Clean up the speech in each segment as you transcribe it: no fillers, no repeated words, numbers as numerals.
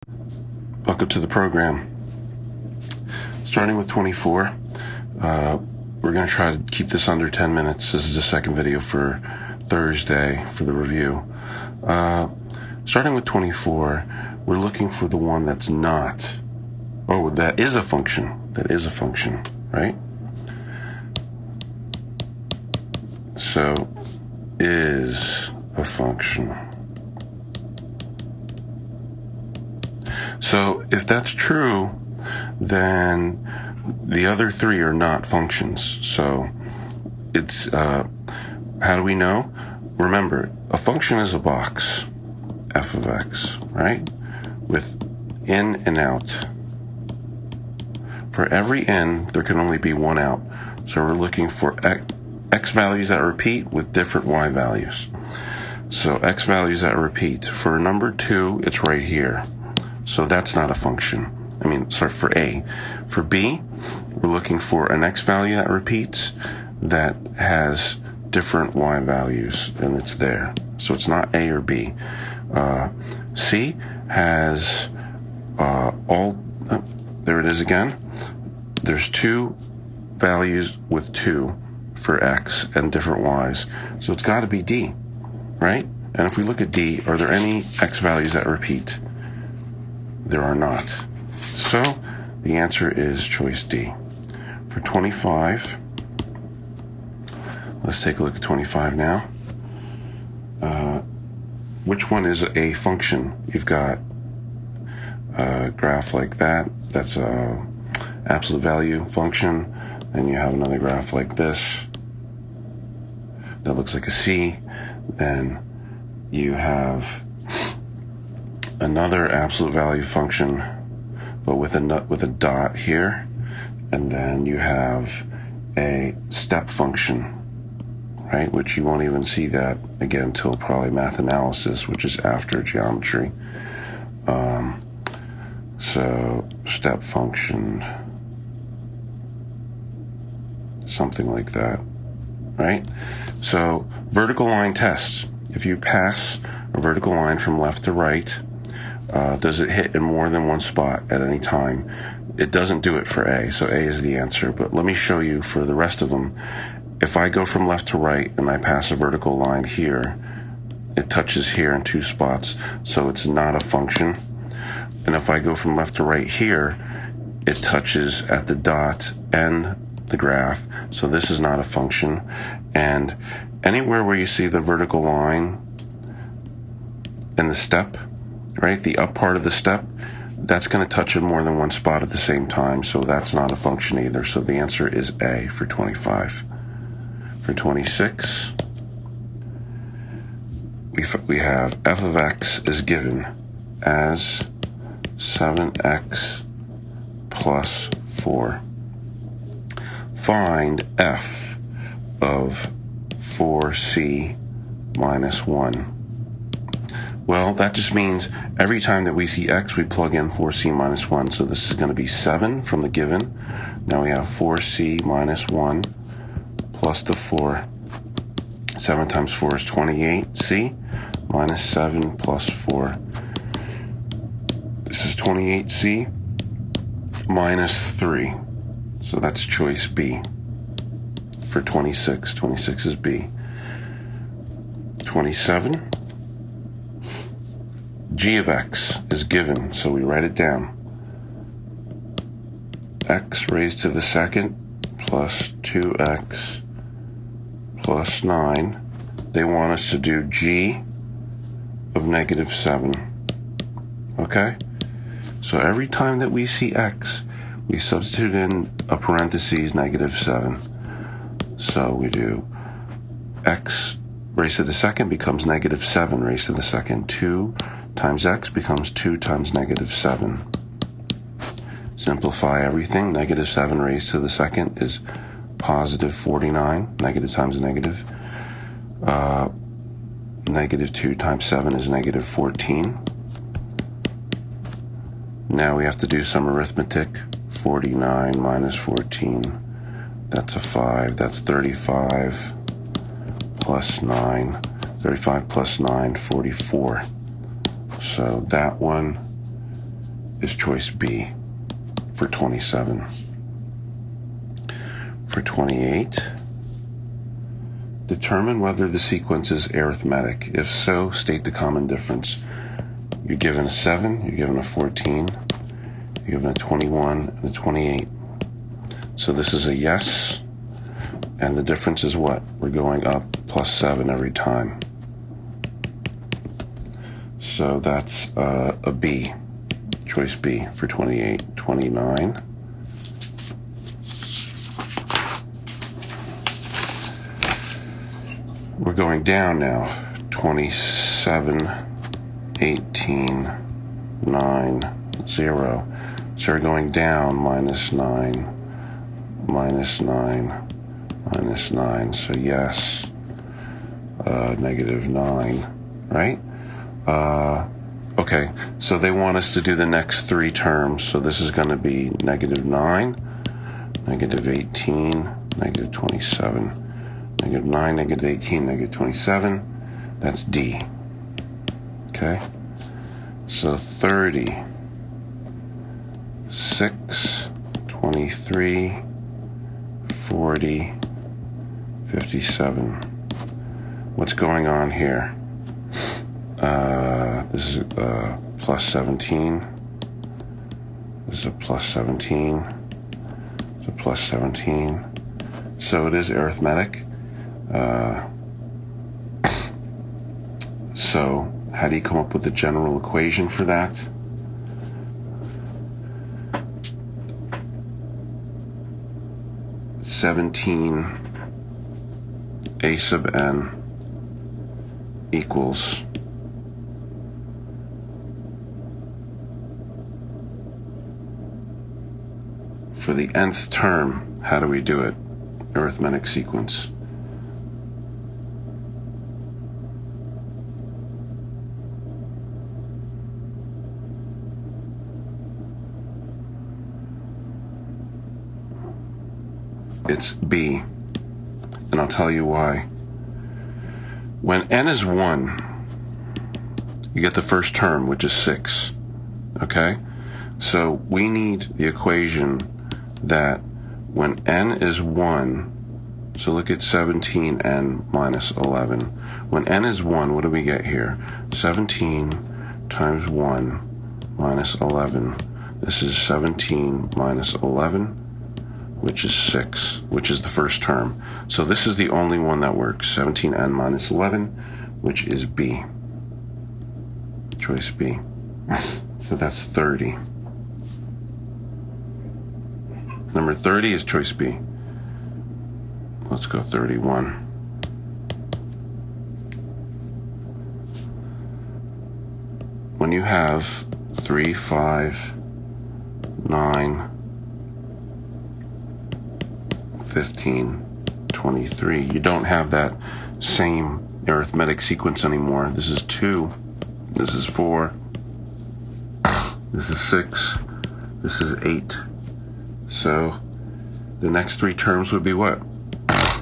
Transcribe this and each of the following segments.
Welcome to the program. Starting with 24, we're going to try to keep this under 10 minutes. This is the second video for Thursday for the review. Starting with 24, we're looking for the one that's not, that is a function. That is a function, right? So, is a function. So, if that's true, then the other three are not functions. So, it's, how do we know? Remember, a function is a box, f of x, right? With in and out. For every in, there can only be one out. So we're looking for x values that repeat with different y values. So x values that repeat. For number 2, it's right here. So that's not a function. For A. For B, we're looking for an x value that repeats that has different y values, and it's there. So it's not A or B. C has there it is again. There's 2 values with 2 for x and different y's. So it's got to be D, right? And if we look at D, are there any x values that repeat? There are not. So the answer is choice D. For 25, let's take a look at 25 now. Which one is a function? You've got a graph like that. That's a absolute value function. Then you have another graph like this that looks like a C. Then you have another absolute value function, but with a dot here. And then you have a step function, right? Which you won't even see that again until probably math analysis, which is after geometry. So step function, something like that, right? So vertical line tests. If you pass a vertical line from left to right, does it hit in more than one spot at any time? It doesn't do it for A, so A is the answer. But let me show you for the rest of them. If I go from left to right and I pass a vertical line here, it touches here in 2 spots, so it's not a function. And if I go from left to right here, it touches at the dot and the graph, so this is not a function. And anywhere where you see the vertical line and the step, right, the up part of the step, that's going to touch in more than one spot at the same time, so that's not a function either. So the answer is A for 25. For 26, we have f of x is given as 7x plus 4. Find f of 4c minus 1. Well, that just means every time that we see x, we plug in 4c minus 1. So this is going to be 7 from the given. Now we have 4c minus 1 plus the 4. 7 times 4 is 28c minus 7 plus 4. This is 28c minus 3. So that's choice B. For 26, 26 is B. 27, g of x is given, so we write it down. X raised to the second plus 2x plus 9. They want us to do g of negative 7. Okay? So every time that we see x, we substitute in a parentheses negative 7. So we do x raised to the second becomes negative 7 raised to the second. 2 times x becomes 2 times negative 7. Simplify everything. Negative 7 raised to the second is positive 49. Negative times negative. Negative 2 times 7 is negative 14. Now we have to do some arithmetic. 49 minus 14, that's a 5. That's 35 plus 9. 35 plus 9, 44. So that one is choice B for 27. For 28, determine whether the sequence is arithmetic. If so, state the common difference. You're given a 7, you're given a 14, you're given a 21, and a 28. So this is a yes, and the difference is what? We're going up plus 7 every time. So that's a B, choice B for 28. 29. We're going down now. 27, 18, 9, 0. So we're going down minus 9, minus 9, minus 9. So yes, negative 9, right? Okay, so they want us to do the next three terms. So this is going to be negative 9, negative 18, negative 27. Negative 9, negative 18, negative 27. That's D. Okay? So 30, 6, 23, 40, 57. What's going on here? This is plus 17. This is a plus 17. It's a plus 17. So it is arithmetic. So how do you come up with a general equation for that? (17) a sub n equals for the nth term. How do we do it? Arithmetic sequence. It's B, and I'll tell you why. When n is 1, you get the first term, which is 6, okay? So we need the equation that when n is 1, so look at 17n minus 11. When n is 1, what do we get here? 17 times 1 minus 11. This is 17 minus 11. Which is 6, which is the first term. So this is the only one that works, 17n minus 11, which is B. Choice B. So that's 30. Number 30 is choice B. Let's go 31. When you have 3, 5, 9, 15, 23. You don't have that same arithmetic sequence anymore. This is 2. This is 4. This is 6. This is 8. So the next three terms would be what?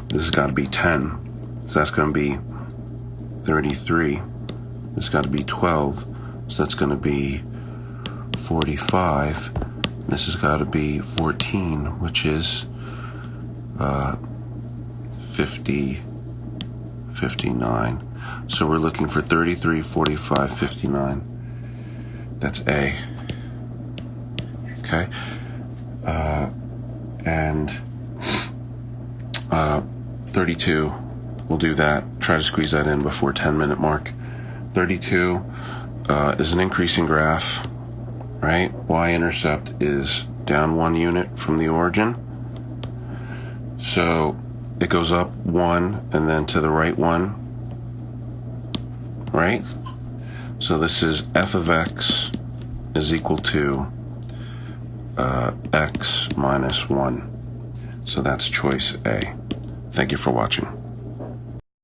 This has got to be 10. So that's going to be 33. This has got to be 12. So that's going to be 45. This has got to be 14, which is 50, 59. So we're looking for 33, 45, 59. That's A. Okay. And 32, we'll do that. Try to squeeze that in before 10-minute mark. 32 is an increasing graph, right? Y-intercept is down 1 unit from the origin. So it goes up 1 and then to the right 1, right? So this is f of x is equal to x minus 1. So that's choice A. Thank you for watching.